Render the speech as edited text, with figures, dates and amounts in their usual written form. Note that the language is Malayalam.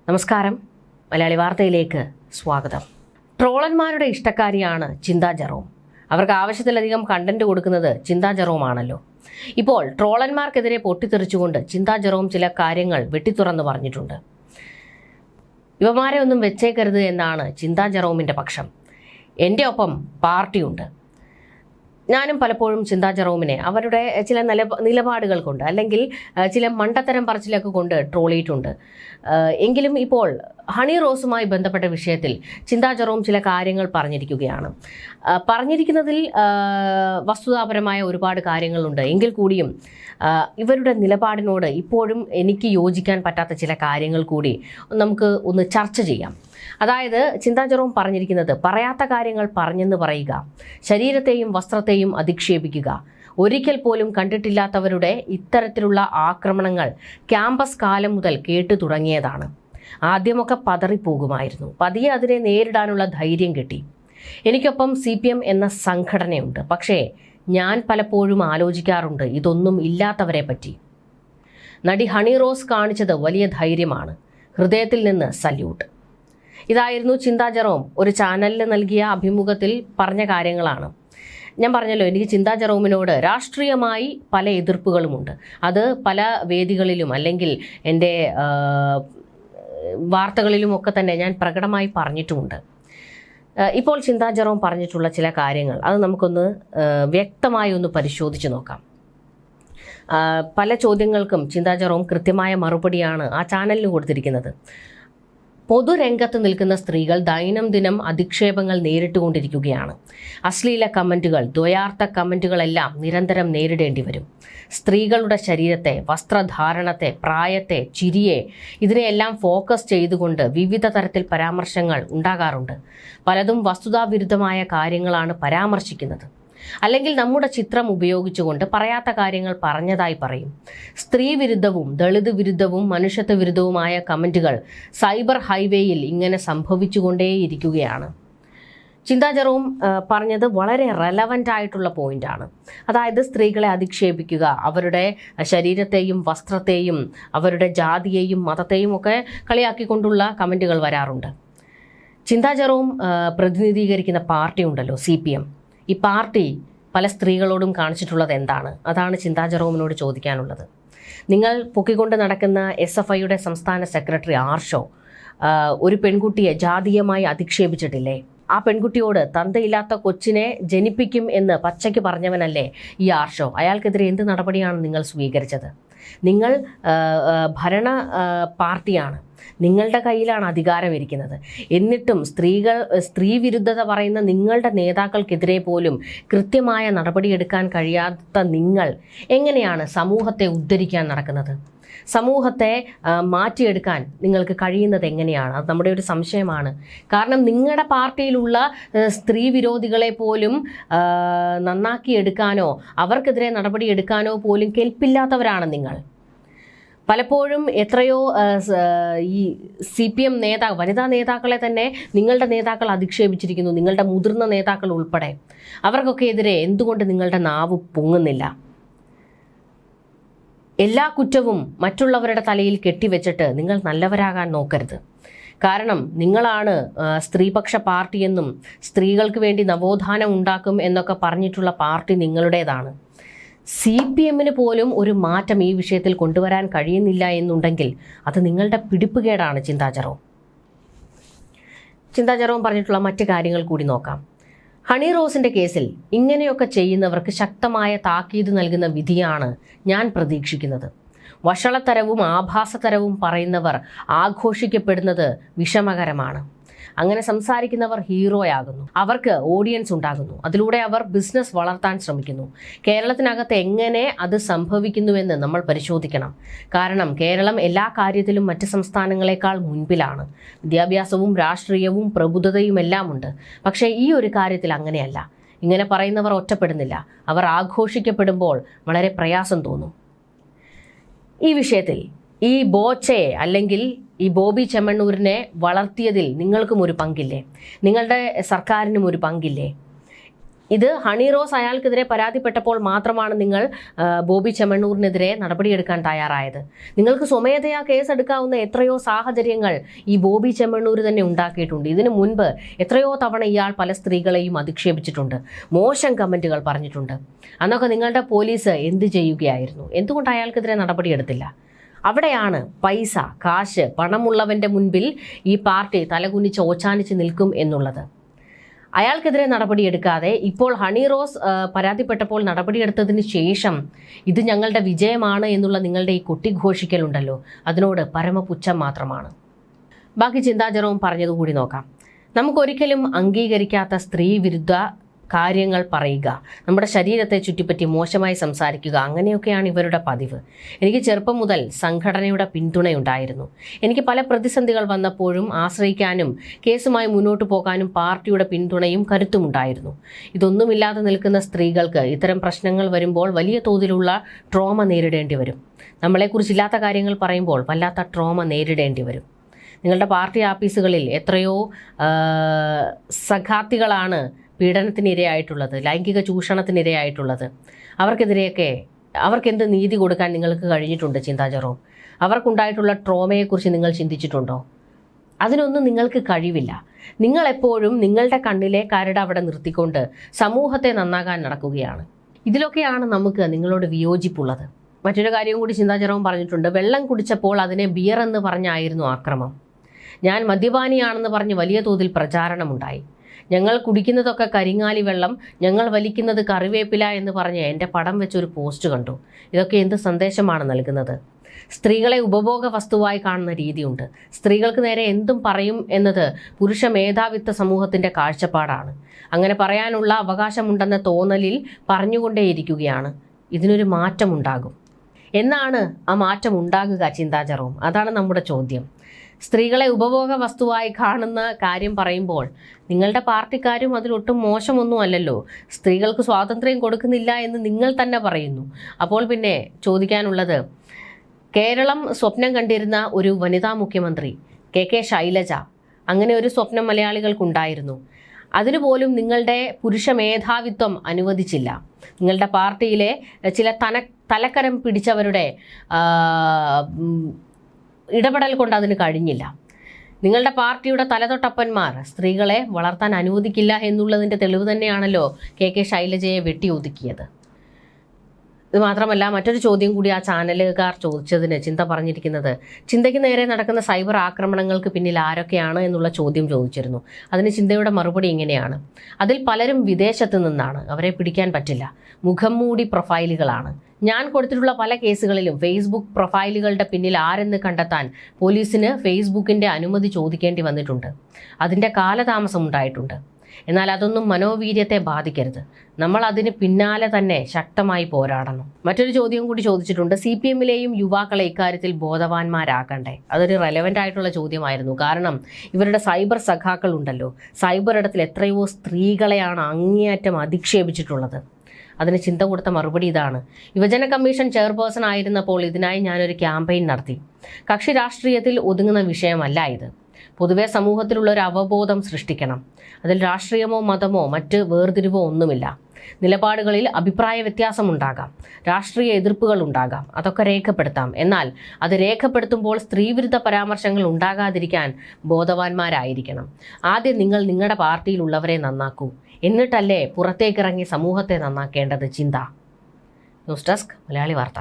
നമസ്കാരം, മലയാളി വാർത്തയിലേക്ക് സ്വാഗതം. ട്രോളന്മാരുടെ ഇഷ്ടക്കാരിയാണ് ചിന്താ ജെറോം. അവർക്ക് ആവശ്യത്തിലധികം കണ്ടന്റ് കൊടുക്കുന്നത് ചിന്താ ജെറോം ആണല്ലോ. ഇപ്പോൾ ട്രോളന്മാർക്കെതിരെ പൊട്ടിത്തെറിച്ചുകൊണ്ട് ചിന്താ ജെറോം ചില കാര്യങ്ങൾ വെട്ടിത്തുറന്ന് പറഞ്ഞിട്ടുണ്ട്. ഇവന്മാരെ ഒന്നും വെച്ചേക്കരുത് എന്നാണ് ചിന്താ ജെറോമിൻ്റെ പക്ഷം. എൻ്റെ ഒപ്പം പാർട്ടിയുണ്ട്. ഞാനും പലപ്പോഴും ചിന്താ ജെറോമിനെ അവരുടെ ചില നിലപാടുകൾ കൊണ്ട് അല്ലെങ്കിൽ ചില മണ്ടത്തരം പറച്ചിലൊക്കെ കൊണ്ട് ട്രോളിയിട്ടുണ്ട്. എങ്കിലും ഇപ്പോൾ ഹണി റോസുമായി ബന്ധപ്പെട്ട വിഷയത്തിൽ ചിന്താ ജെറോം ചില കാര്യങ്ങൾ പറഞ്ഞിരിക്കുകയാണ്. പറഞ്ഞിരിക്കുന്നതിൽ വസ്തുതാപരമായ ഒരുപാട് കാര്യങ്ങളുണ്ട്. എങ്കിൽ കൂടിയും ഇവരുടെ നിലപാടിനോട് ഇപ്പോഴും എനിക്ക് യോജിക്കാൻ പറ്റാത്ത ചില കാര്യങ്ങൾ കൂടി നമുക്ക് ഒന്ന് ചർച്ച ചെയ്യാം. അതായത് ചിന്താ ജെറോം പറഞ്ഞിരിക്കുന്നത്, പറയാത്ത കാര്യങ്ങൾ പറഞ്ഞെന്ന് പറയുക, ശരീരത്തെയും വസ്ത്രത്തെയും അധിക്ഷേപിക്കുക, ഒരിക്കൽ പോലും കണ്ടിട്ടില്ലാത്തവരുടെ ഇത്തരത്തിലുള്ള ആക്രമണങ്ങൾ ക്യാമ്പസ് കാലം മുതൽ കേട്ടു തുടങ്ങിയതാണ്. ആദ്യമൊക്കെ പതറിപ്പോകുമായിരുന്നു. പതിയെ അതിനെ നേരിടാനുള്ള ധൈര്യം കിട്ടി. എനിക്കൊപ്പം CPM എന്ന സംഘടനയുണ്ട്. പക്ഷേ ഞാൻ പലപ്പോഴും ആലോചിക്കാറുണ്ട് ഇതൊന്നും ഇല്ലാത്തവരെ പറ്റി. നടി ഹണി റോസ് കാണിച്ചത് വലിയ ധൈര്യമാണ്. ഹൃദയത്തിൽ നിന്ന് സല്യൂട്ട്. ഇതായിരുന്നു ചിന്താ ജെറോം ഒരു ചാനലിൽ നൽകിയ അഭിമുഖത്തിൽ പറഞ്ഞ കാര്യങ്ങളാണ്. ഞാൻ പറഞ്ഞല്ലോ, എനിക്ക് ചിന്താ ജെറോമിനോട് രാഷ്ട്രീയമായി പല എതിർപ്പുകളുമുണ്ട്. അത് പല വേദികളിലും അല്ലെങ്കിൽ എൻ്റെ വാർത്തകളിലുമൊക്കെ തന്നെ ഞാൻ പ്രകടമായി പറഞ്ഞിട്ടുമുണ്ട്. ഇപ്പോൾ ചിന്താ ജെറോം പറഞ്ഞിട്ടുള്ള ചില കാര്യങ്ങൾ അത് നമുക്കൊന്ന് വ്യക്തമായി ഒന്ന് പരിശോധിച്ച് നോക്കാം. പല ചോദ്യങ്ങൾക്കും ചിന്താ ജെറോം കൃത്യമായ മറുപടിയാണ് ആ ചാനലിന് കൊടുത്തിരിക്കുന്നത്. പൊതുരംഗത്ത് നിൽക്കുന്ന സ്ത്രീകൾ ദൈനംദിനം അധിക്ഷേപങ്ങൾ നേരിട്ടുകൊണ്ടിരിക്കുകയാണ്. അശ്ലീല കമൻറ്റുകൾ, ദ്വയാർത്ഥ കമൻറ്റുകളെല്ലാം നിരന്തരം നേരിടേണ്ടി വരും. സ്ത്രീകളുടെ ശരീരത്തെ, വസ്ത്രധാരണത്തെ, പ്രായത്തെ, ചിരിയെ ഇതിനെയെല്ലാം ഫോക്കസ് ചെയ്തുകൊണ്ട് വിവിധ തരത്തിൽ പരാമർശങ്ങൾ ഉണ്ടാകാറുണ്ട്. പലതും വസ്തുതാവിരുദ്ധമായ കാര്യങ്ങളാണ് പരാമർശിക്കുന്നത്. അല്ലെങ്കിൽ നമ്മുടെ ചിത്രം ഉപയോഗിച്ചുകൊണ്ട് പറയാത്ത കാര്യങ്ങൾ പറഞ്ഞതായി പറയും. സ്ത്രീ വിരുദ്ധവും ദളിത് വിരുദ്ധവും മനുഷ്യത്വ വിരുദ്ധവുമായ കമൻറ്റുകൾ സൈബർ ഹൈവേയിൽ ഇങ്ങനെ സംഭവിച്ചുകൊണ്ടേയിരിക്കുകയാണ്. ചിന്താ ജെറോം പറഞ്ഞത് വളരെ റെലവൻ്റ് ആയിട്ടുള്ള പോയിന്റാണ്. അതായത് സ്ത്രീകളെ അധിക്ഷേപിക്കുക, അവരുടെ ശരീരത്തെയും വസ്ത്രത്തെയും അവരുടെ ജാതിയെയും മതത്തെയും ഒക്കെ കളിയാക്കിക്കൊണ്ടുള്ള കമൻറ്റുകൾ വരാറുണ്ട്. ചിന്താ ജെറോം പ്രതിനിധീകരിക്കുന്ന പാർട്ടി ഉണ്ടല്ലോ, CPM. ഈ പാർട്ടി പല സ്ത്രീകളോടും കാണിച്ചിട്ടുള്ളത് എന്താണ്? അതാണ് ചിന്താ ജെറോമിനോട് ചോദിക്കാനുള്ളത്. നിങ്ങൾ പൊക്കിക്കൊണ്ട് നടക്കുന്ന SFIയുടെ സംസ്ഥാന സെക്രട്ടറി ആർഷോ ഒരു പെൺകുട്ടിയെ ജാതീയമായി അധിക്ഷേപിച്ചിട്ടില്ലേ? ആ പെൺകുട്ടിയോട് തന്തയില്ലാത്ത കൊച്ചിനെ ജനിപ്പിക്കും എന്ന് പച്ചയ്ക്ക് പറഞ്ഞവനല്ലേ ഈ ആർഷോ? അയാൾക്കെതിരെ എന്ത് നടപടിയാണ് നിങ്ങൾ സ്വീകരിച്ചത്? നിങ്ങൾ ഭരണ പാർട്ടിയാണ്, നിങ്ങളുടെ കയ്യിലാണ് അധികാരം ഇരിക്കുന്നത്. എന്നിട്ടും സ്ത്രീ വിരുദ്ധത പറയുന്ന നിങ്ങളുടെ നേതാക്കൾക്കെതിരെ പോലും കൃത്യമായ നടപടിയെടുക്കാൻ കഴിയാത്ത നിങ്ങൾ എങ്ങനെയാണ് സമൂഹത്തെ ഉദ്ധരിക്കാൻ നടക്കുന്നത്? സമൂഹത്തെ മാറ്റിയെടുക്കാൻ നിങ്ങൾക്ക് കഴിയുന്നത് എങ്ങനെയാണ്? അത് നമ്മുടെ ഒരു സംശയമാണ്. കാരണം നിങ്ങളുടെ പാർട്ടിയിലുള്ള സ്ത്രീ വിരോധികളെ പോലും നന്നാക്കിയെടുക്കാനോ അവർക്കെതിരെ നടപടിയെടുക്കാനോ പോലും കെൽപ്പില്ലാത്തവരാണ് നിങ്ങൾ. പലപ്പോഴും എത്രയോ ഈ CPM വനിതാ നേതാക്കളെ തന്നെ നിങ്ങളുടെ നേതാക്കൾ അധിക്ഷേപിച്ചിരിക്കുന്നു, നിങ്ങളുടെ മുതിർന്ന നേതാക്കൾ ഉൾപ്പെടെ. അവർക്കൊക്കെ എതിരെ എന്തുകൊണ്ട് നിങ്ങളുടെ നാവ് പൊങ്ങുന്നില്ല? എല്ലാ കുറ്റവും മറ്റുള്ളവരുടെ തലയിൽ കെട്ടിവെച്ചിട്ട് നിങ്ങൾ നല്ലവരാകാൻ നോക്കരുത്. കാരണം നിങ്ങളാണ് സ്ത്രീപക്ഷ പാർട്ടിയെന്നും സ്ത്രീകൾക്ക് വേണ്ടി നവോത്ഥാനം ഉണ്ടാക്കും എന്നൊക്കെ പറഞ്ഞിട്ടുള്ള പാർട്ടി നിങ്ങളുടേതാണ്. CPMന് പോലും ഒരു മാറ്റം ഈ വിഷയത്തിൽ കൊണ്ടുവരാൻ കഴിയുന്നില്ല എന്നുണ്ടെങ്കിൽ അത് നിങ്ങളുടെ പിടിപ്പുകേടാണ്. ചിന്താ ജെറോം പറഞ്ഞിട്ടുള്ള മറ്റു കാര്യങ്ങൾ കൂടി നോക്കാം. ഹണി റോസിൻ്റെ കേസിൽ ഇങ്ങനെയൊക്കെ ചെയ്യുന്നവർക്ക് ശക്തമായ താക്കീത് നൽകുന്ന വിധിയാണ് ഞാൻ പ്രതീക്ഷിക്കുന്നത്. വഷളത്തരവും ആഭാസതരവും പറയുന്നവർ ആഘോഷിക്കപ്പെടുന്നത് വിഷമകരമാണ്. അങ്ങനെ സംസാരിക്കുന്നവർ ഹീറോയാകുന്നു, അവർക്ക് ഓഡിയൻസ് ഉണ്ടാകുന്നു, അതിലൂടെ അവർ ബിസിനസ് വളർത്താൻ ശ്രമിക്കുന്നു. കേരളത്തിനകത്ത് എങ്ങനെ അത് സംഭവിക്കുന്നുവെന്ന് നമ്മൾ പരിശോധിക്കണം. കാരണം കേരളം എല്ലാ കാര്യത്തിലും മറ്റ് സംസ്ഥാനങ്ങളെക്കാൾ മുൻപിലാണ്. വിദ്യാഭ്യാസവും രാഷ്ട്രീയവും പ്രബുദ്ധതയുമെല്ലാം ഉണ്ട്. പക്ഷേ ഈ ഒരു കാര്യത്തിൽ അങ്ങനെയല്ല. ഇങ്ങനെ പറയുന്നവർ ഒറ്റപ്പെടുന്നില്ല, അവർ ആഘോഷിക്കപ്പെടുമ്പോൾ വളരെ പ്രയാസം തോന്നും. ഈ വിഷയത്തിൽ ഈ ബോച്ചയെ അല്ലെങ്കിൽ ഈ ബോബി ചെമ്മണ്ണൂരിനെ വളർത്തിയതിൽ നിങ്ങൾക്കും ഒരു പങ്കില്ലേ? നിങ്ങളുടെ സർക്കാരിനും ഒരു പങ്കില്ലേ? ഇത് ഹണി റോസ് അയാൾക്കെതിരെ പരാതിപ്പെട്ടപ്പോൾ മാത്രമാണ് നിങ്ങൾ ബോബി ചെമ്മണ്ണൂരിനെതിരെ നടപടിയെടുക്കാൻ തയ്യാറായത്. നിങ്ങൾക്ക് സ്വമേധയാ കേസെടുക്കാവുന്ന എത്രയോ സാഹചര്യങ്ങൾ ഈ ബോബി ചെമ്മണ്ണൂർ തന്നെ ഉണ്ടാക്കിയിട്ടുണ്ട്. ഇതിനു മുൻപ് എത്രയോ തവണ ഇയാൾ പല സ്ത്രീകളെയും അധിക്ഷേപിച്ചിട്ടുണ്ട്, മോശം കമൻറ്റുകൾ പറഞ്ഞിട്ടുണ്ട്. അന്നൊക്കെ നിങ്ങളുടെ പോലീസ് എന്ത് ചെയ്യുകയായിരുന്നു? എന്തുകൊണ്ട് അയാൾക്കെതിരെ നടപടിയെടുത്തില്ല? അവിടെയാണ് പൈസ, കാശ്, പണമുള്ളവൻ്റെ മുൻപിൽ ഈ പാർട്ടി തലകുനിച്ച് ഓച്ചാനിച്ച് നിൽക്കും എന്നുള്ളത്. അയാൾക്കെതിരെ നടപടിയെടുക്കാതെ ഇപ്പോൾ ഹണി റോസ് പരാതിപ്പെട്ടപ്പോൾ നടപടിയെടുത്തതിന് ശേഷം ഇത് ഞങ്ങളുടെ വിജയമാണ് എന്നുള്ള നിങ്ങളുടെ ഈ കൊട്ടിഘോഷിക്കലുണ്ടല്ലോ, അതിനോട് പരമപുച്ഛം മാത്രമാണ്. ബാക്കി ചിന്താ ജെറോം പറഞ്ഞതുകൂടി നോക്കാം. നമുക്കൊരിക്കലും അംഗീകരിക്കാത്ത സ്ത്രീ വിരുദ്ധ കാര്യങ്ങൾ പറയുക, നമ്മുടെ ശരീരത്തെ ചുറ്റിപ്പറ്റി മോശമായി സംസാരിക്കുക, അങ്ങനെയൊക്കെയാണ് ഇവരുടെ പതിവ്. എനിക്ക് ചെറുപ്പം മുതൽ സംഘടനയുടെ പിന്തുണയുണ്ടായിരുന്നു. എനിക്ക് പല പ്രതിസന്ധികൾ വന്നപ്പോഴും ആശ്രയിക്കാനും കേസുമായി മുന്നോട്ട് പോകാനും പാർട്ടിയുടെ പിന്തുണയും കരുത്തുമുണ്ടായിരുന്നു. ഇതൊന്നുമില്ലാതെ നിൽക്കുന്ന സ്ത്രീകൾക്ക് ഇത്തരം പ്രശ്നങ്ങൾ വരുമ്പോൾ വലിയ തോതിലുള്ള ട്രോമ നേരിടേണ്ടി വരും. നമ്മളെക്കുറിച്ചില്ലാത്ത കാര്യങ്ങൾ പറയുമ്പോൾ വല്ലാത്ത ട്രോമ നേരിടേണ്ടി വരും. നിങ്ങളുടെ പാർട്ടി ആഫീസുകളിൽ എത്രയോ സഖാത്തികളാണ് പീഡനത്തിനിരയായിട്ടുള്ളത്, ലൈംഗിക ചൂഷണത്തിനിരയായിട്ടുള്ളത്. അവർക്കെന്ത് നീതി കൊടുക്കാൻ നിങ്ങൾക്ക് കഴിഞ്ഞിട്ടുണ്ട് ചിന്താ ജെറോം? അവർക്കുണ്ടായിട്ടുള്ള ട്രോമയെക്കുറിച്ച് നിങ്ങൾ ചിന്തിച്ചിട്ടുണ്ടോ? അതിനൊന്നും നിങ്ങൾക്ക് കഴിവില്ല. നിങ്ങളെപ്പോഴും നിങ്ങളുടെ കണ്ണിലെ കരട് അവിടെ നിർത്തിക്കൊണ്ട് സമൂഹത്തെ നന്നാകാൻ നടക്കുകയാണ്. ഇതിലൊക്കെയാണ് നമുക്ക് നിങ്ങളോട് വിയോജിപ്പുള്ളത്. മറ്റൊരു കാര്യവും കൂടി ചിന്താ ജെറോം പറഞ്ഞിട്ടുണ്ട്. വെള്ളം കുടിച്ചപ്പോൾ അതിനെ ബിയർ എന്ന് പറഞ്ഞായിരുന്നു ആക്രമം. ഞാൻ മദ്യപാനിയാണെന്ന് പറഞ്ഞ് വലിയ തോതിൽ പ്രചാരണമുണ്ടായി. ഞങ്ങൾ കുടിക്കുന്നതൊക്കെ കരിങ്ങാലി വെള്ളം, ഞങ്ങൾ വലിക്കുന്നത് കറിവേപ്പില എന്ന് പറഞ്ഞ് എൻ്റെ പടം വെച്ചൊരു പോസ്റ്റ് കണ്ടു. ഇതൊക്കെ എന്ത് സന്ദേശമാണ് നൽകുന്നത്? സ്ത്രീകളെ ഉപഭോഗ വസ്തുവായി കാണുന്ന രീതിയുണ്ട്. സ്ത്രീകൾക്ക് നേരെ എന്തും പറയും എന്നത് പുരുഷ മേധാവിത്വ സമൂഹത്തിൻ്റെ കാഴ്ചപ്പാടാണ്. അങ്ങനെ പറയാനുള്ള അവകാശമുണ്ടെന്ന തോന്നലിൽ പറഞ്ഞുകൊണ്ടേയിരിക്കുകയാണ്. ഇതിനൊരു മാറ്റമുണ്ടാകും. എന്നാണ് ആ മാറ്റം ഉണ്ടാകുക ചിന്താ ജെറോം? അതാണ് നമ്മുടെ ചോദ്യം. സ്ത്രീകളെ ഉപഭോഗ വസ്തുവായി കാണുന്ന കാര്യം പറയുമ്പോൾ നിങ്ങളുടെ പാർട്ടിക്കാരും അതിലൊട്ടും മോശമൊന്നും അല്ലല്ലോ. സ്ത്രീകൾക്ക് സ്വാതന്ത്ര്യം കൊടുക്കുന്നില്ല എന്ന് നിങ്ങൾ തന്നെ പറയുന്നു. അപ്പോൾ പിന്നെ ചോദിക്കാനുള്ളത്, കേരളം സ്വപ്നം കണ്ടിരുന്ന ഒരു വനിതാ മുഖ്യമന്ത്രി കെ ശൈലജ, അങ്ങനെ ഒരു സ്വപ്നം മലയാളികൾക്കുണ്ടായിരുന്നു. അതിനുപോലും നിങ്ങളുടെ പുരുഷ മേധാവിത്വം അനുവദിച്ചില്ല. നിങ്ങളുടെ പാർട്ടിയിലെ ചില തലക്കരം പിടിച്ചവരുടെ ഇടപെടൽ കൊണ്ട് അതിന് കഴിഞ്ഞില്ല. നിങ്ങളുടെ പാർട്ടിയുടെ തലതൊട്ടപ്പന്മാർ സ്ത്രീകളെ വളർത്താൻ അനുവദിക്കില്ല എന്നുള്ളതിൻ്റെ തെളിവ് തന്നെയാണല്ലോ കെ ശൈലജയെ വെട്ടിയൊതുക്കിയത്. ഇത് മാത്രമല്ല, മറ്റൊരു ചോദ്യം കൂടി ആ ചാനലുകാർ ചോദിച്ചതിന് ചിന്ത പറഞ്ഞിരിക്കുന്നത്, ചിന്തയ്ക്ക് നേരെ നടക്കുന്ന സൈബർ ആക്രമണങ്ങൾക്ക് പിന്നിൽ ആരൊക്കെയാണ് എന്നുള്ള ചോദ്യം ചോദിച്ചിരുന്നു. അതിന് ചിന്തയുടെ മറുപടി ഇങ്ങനെയാണ്: അതിൽ പലരും വിദേശത്ത് നിന്നാണ്, അവരെ പിടിക്കാൻ പറ്റില്ല, മുഖം മൂടി പ്രൊഫൈലുകളാണ്. ഞാൻ കൊടുത്തിട്ടുള്ള പല കേസുകളിലും ഫേസ്ബുക്ക് പ്രൊഫൈലുകളുടെ പിന്നിൽ ആരെന്ന് കണ്ടെത്താൻ പോലീസിന് ഫേസ്ബുക്കിൻ്റെ അനുമതി ചോദിക്കേണ്ടി വന്നിട്ടുണ്ട്. അതിൻ്റെ കാലതാമസം ഉണ്ടായിട്ടുണ്ട്. എന്നാൽ അതൊന്നും മനോവീര്യത്തെ ബാധിക്കരുത്. നമ്മൾ അതിന് പിന്നാലെ തന്നെ ശക്തമായി പോരാടണം. മറ്റൊരു ചോദ്യം കൂടി ചോദിച്ചിട്ടുണ്ട്. CPM-ലെയും യുവാക്കളെ ഇക്കാര്യത്തിൽ ബോധവാന്മാരാക്കണ്ടേ? അതൊരു റെലവൻ്റ് ആയിട്ടുള്ള ചോദ്യമായിരുന്നു. കാരണം ഇവരുടെ സൈബർ സഖാക്കൾ ഉണ്ടല്ലോ, സൈബർ ഇടത്തിൽ എത്രയോ സ്ത്രീകളെയാണ് അങ്ങേയറ്റം അധിക്ഷേപിച്ചിട്ടുള്ളത്. അതിന് ചിന്ത കൊടുത്ത മറുപടി ഇതാണ്: യുവജന കമ്മീഷൻ ചെയർപേഴ്സൺ ആയിരുന്നപ്പോൾ ഇതിനായി ഞാനൊരു ക്യാമ്പയിൻ നടത്തി. കക്ഷി രാഷ്ട്രീയത്തിൽ ഒതുങ്ങുന്ന വിഷയമല്ല ഇത്. പൊതുവെ സമൂഹത്തിലുള്ള ഒരു അവബോധം സൃഷ്ടിക്കണം. അതിൽ രാഷ്ട്രീയമോ മതമോ മറ്റ് വേർതിരിവോ ഒന്നുമില്ല. നിലപാടുകളിൽ അഭിപ്രായ വ്യത്യാസമുണ്ടാകാം, രാഷ്ട്രീയ എതിർപ്പുകൾ ഉണ്ടാകാം, അതൊക്കെ രേഖപ്പെടുത്താം. എന്നാൽ അത് രേഖപ്പെടുത്തുമ്പോൾ സ്ത്രീവിരുദ്ധ പരാമർശങ്ങൾ ഉണ്ടാകാതിരിക്കാൻ ബോധവാന്മാരായിരിക്കണം. ആദ്യം നിങ്ങൾ നിങ്ങളുടെ പാർട്ടിയിലുള്ളവരെ നന്നാക്കൂ, എന്നിട്ടല്ലേ പുറത്തേക്കിറങ്ങി സമൂഹത്തെ നന്നാക്കേണ്ടത്. ചിന്ത. ന്യൂസ് ഡെസ്ക് മലയാളി വാർത്ത.